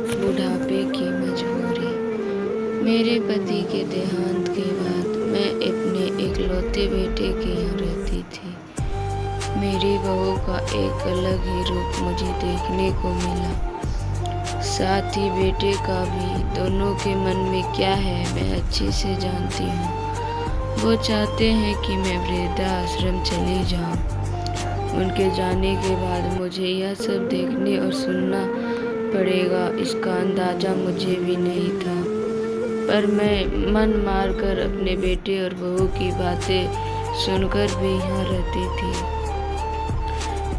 बुढ़ापे की मजबूरी। मेरे पति के देहांत के बाद मैं अपने इकलौते बेटे के यहाँ रहती थी। मेरी बहू का एक अलग ही रूप मुझे देखने को मिला, साथ ही बेटे का भी। दोनों के मन में क्या है मैं अच्छे से जानती हूँ। वो चाहते हैं कि मैं वृद्धाश्रम चली जाऊँ। उनके जाने के बाद मुझे यह सब देखने और सुनना पड़ेगा, इसका अंदाज़ा मुझे भी नहीं था। पर मैं मन मारकर अपने बेटे और बहू की बातें सुनकर भी यहाँ रहती थी,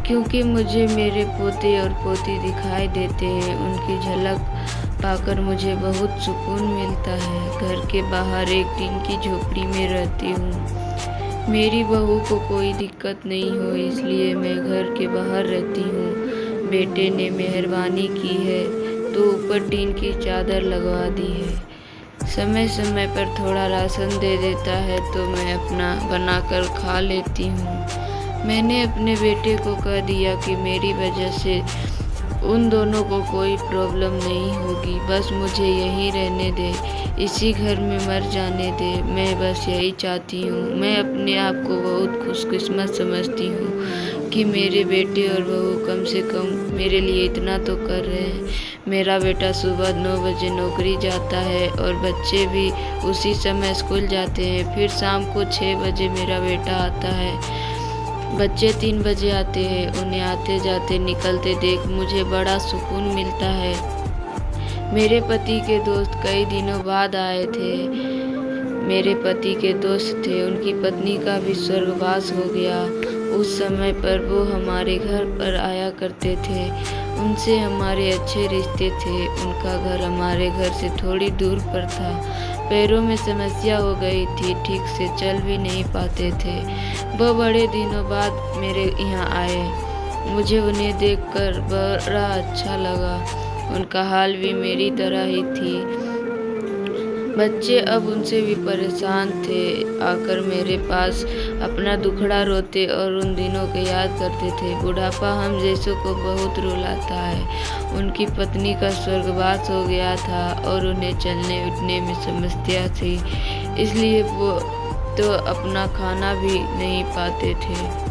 क्योंकि मुझे मेरे पोते और पोती दिखाई देते हैं। उनकी झलक पाकर मुझे बहुत सुकून मिलता है। घर के बाहर एक टीन की झोपड़ी में रहती हूँ। मेरी बहू को कोई दिक्कत नहीं हो, इसलिए मैं घर के बाहर रहती हूँ। बेटे ने मेहरबानी की है तो ऊपर टीन की चादर लगवा दी है। समय समय पर थोड़ा राशन दे देता है तो मैं अपना बनाकर खा लेती हूँ। मैंने अपने बेटे को कह दिया कि मेरी वजह से उन दोनों को कोई प्रॉब्लम नहीं होगी, बस मुझे यहीं रहने दे, इसी घर में मर जाने दे। मैं बस यही चाहती हूँ। मैं अपने आप को बहुत खुशकिस्मत समझती हूँ कि मेरे बेटे और बहू कम से कम मेरे लिए इतना तो कर रहे हैं। मेरा बेटा सुबह 9 बजे नौकरी जाता है और बच्चे भी उसी समय स्कूल जाते हैं। फिर शाम को 6 बजे मेरा बेटा आता है। बच्चे 3 बजे आते हैं। उन्हें आते जाते निकलते देख मुझे बड़ा सुकून मिलता है। मेरे पति के दोस्त कई दिनों बाद आए थे। मेरे पति के दोस्त थे, उनकी पत्नी का भी स्वर्गवास हो गया। उस समय पर वो हमारे घर पर आया करते थे। उनसे हमारे अच्छे रिश्ते थे। उनका घर हमारे घर से थोड़ी दूर पर था। पैरों में समस्या हो गई थी, ठीक से चल भी नहीं पाते थे। वो बड़े दिनों बाद मेरे यहाँ आए। मुझे उन्हें देखकर बड़ा अच्छा लगा। उनका हाल भी मेरी तरह ही थी। बच्चे अब उनसे भी परेशान थे। आकर मेरे पास अपना दुखड़ा रोते और उन दिनों को याद करते थे। बुढ़ापा हम जैसों को बहुत रुलाता है। उनकी पत्नी का स्वर्गवास हो गया था और उन्हें चलने उठने में समस्या थी, इसलिए वो तो अपना खाना भी नहीं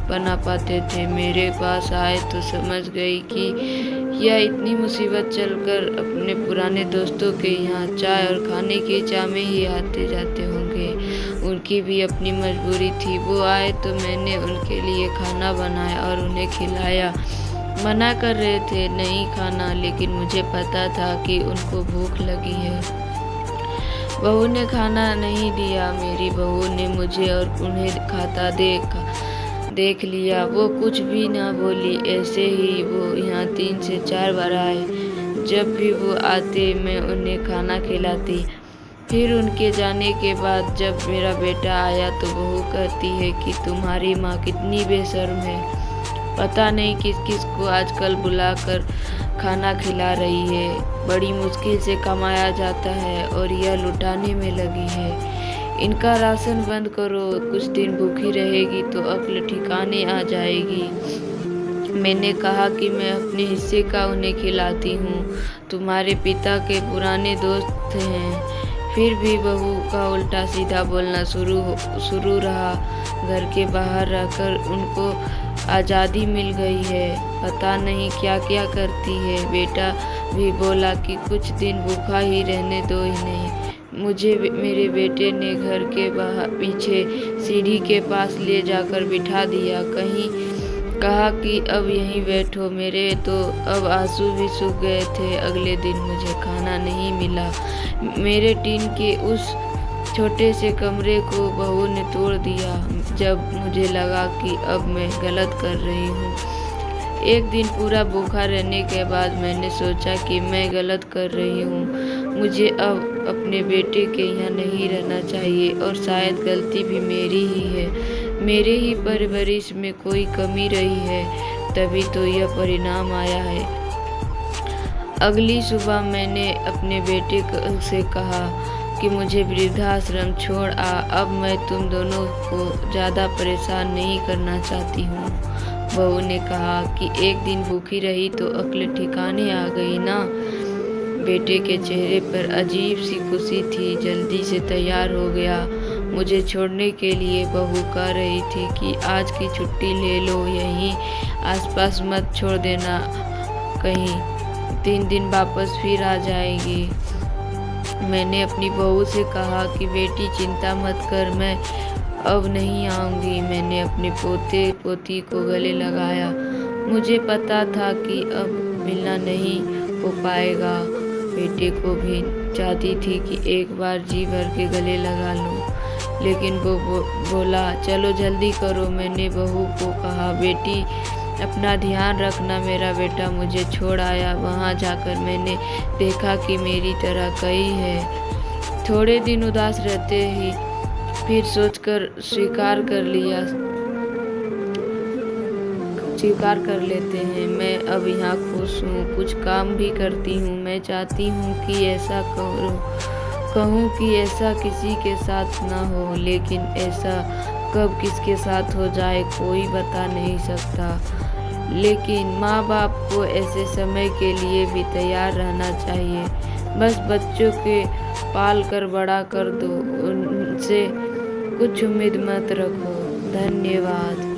बना पाते थे। मेरे पास आए तो समझ गई कि यह इतनी मुसीबत चलकर अपने पुराने दोस्तों के यहाँ चाय और खाने की चाह में ही आते जाते होंगे। उनकी भी अपनी मजबूरी थी। वो आए तो मैंने उनके लिए खाना बनाया और उन्हें खिलाया। मना कर रहे थे नहीं खाना, लेकिन मुझे पता था कि उनको भूख लगी है। बहू ने खाना नहीं दिया। मेरी बहू ने मुझे और उन्हें खाता देख लिया। वो कुछ भी ना बोली। ऐसे ही वो यहाँ 3 से 4 बार आए। जब भी वो आते मैं उन्हें खाना खिलाती। फिर उनके जाने के बाद जब मेरा बेटा आया तो बहू कहती है कि तुम्हारी माँ कितनी बेशर्म है, पता नहीं किस किस को आजकल बुलाकर खाना खिला रही है। बड़ी मुश्किल से कमाया जाता है और यह लुटाने में लगी है। इनका राशन बंद करो, कुछ दिन भूखी रहेगी तो अक्ल ठिकाने आ जाएगी। मैंने कहा कि मैं अपने हिस्से का उन्हें खिलाती हूँ। तुम्हारे पिता के पुराने दोस्त हैं। फिर भी बहू का उल्टा सीधा बोलना शुरू रहा। घर के बाहर रहकर उनको आज़ादी मिल गई है, पता नहीं क्या क्या करती है। बेटा भी बोला कि कुछ दिन भूखा ही रहने दो इन्हें। मुझे मेरे बेटे ने घर के बाहर पीछे सीढ़ी के पास ले जाकर बिठा दिया। कहा कि अब यहीं बैठो। मेरे तो अब आंसू भी सूख गए थे। अगले दिन मुझे खाना नहीं मिला। मेरे टीन के उस छोटे से कमरे को बहू ने तोड़ दिया। जब मुझे लगा कि अब मैं गलत कर रही हूँ। एक दिन पूरा भूखा रहने के बाद मैंने सोचा कि मैं गलत कर रही हूँ। मुझे अब अपने बेटे के यहाँ नहीं रहना चाहिए और शायद गलती भी मेरी ही है। मेरे ही परवरिश में कोई कमी रही है, तभी तो यह परिणाम आया है। अगली सुबह मैंने अपने बेटे से कहा कि मुझे वृद्धाश्रम छोड़ आ। अब मैं तुम दोनों को ज़्यादा परेशान नहीं करना चाहती हूँ। बहू ने कहा कि एक दिन भूखी रही तो अक्ल ठिकाने आ गई ना। बेटे के चेहरे पर अजीब सी खुशी थी। जल्दी से तैयार हो गया। मुझे छोड़ने के लिए बहू कह रही थी कि आज की छुट्टी ले लो, यहीं आसपास मत छोड़ देना कहीं, 3 दिन वापस फिर आ जाएगी। मैंने अपनी बहू से कहा कि बेटी चिंता मत कर, मैं अब नहीं आऊँगी। मैंने अपने पोते पोती को गले लगाया। मुझे पता था कि अब मिलना नहीं हो पाएगा। बेटे को भी चाहती थी कि एक बार जी भर के गले लगा लूं, लेकिन वो बोला चलो जल्दी करो। मैंने बहू को कहा बेटी अपना ध्यान रखना, मेरा बेटा मुझे छोड़ आया। वहाँ जाकर मैंने देखा कि मेरी तरह कई है। थोड़े दिन उदास रहते ही फिर सोचकर स्वीकार कर लेते हैं। मैं अब यहाँ खुश हूँ, कुछ काम भी करती हूँ। मैं चाहती हूँ कि ऐसा कहूँ कि ऐसा किसी के साथ ना हो, लेकिन ऐसा कब किसके साथ हो जाए कोई बता नहीं सकता। लेकिन माँ बाप को ऐसे समय के लिए भी तैयार रहना चाहिए। बस बच्चों के पाल कर बड़ा कर दो, उनसे कुछ उम्मीद मत रखो। धन्यवाद।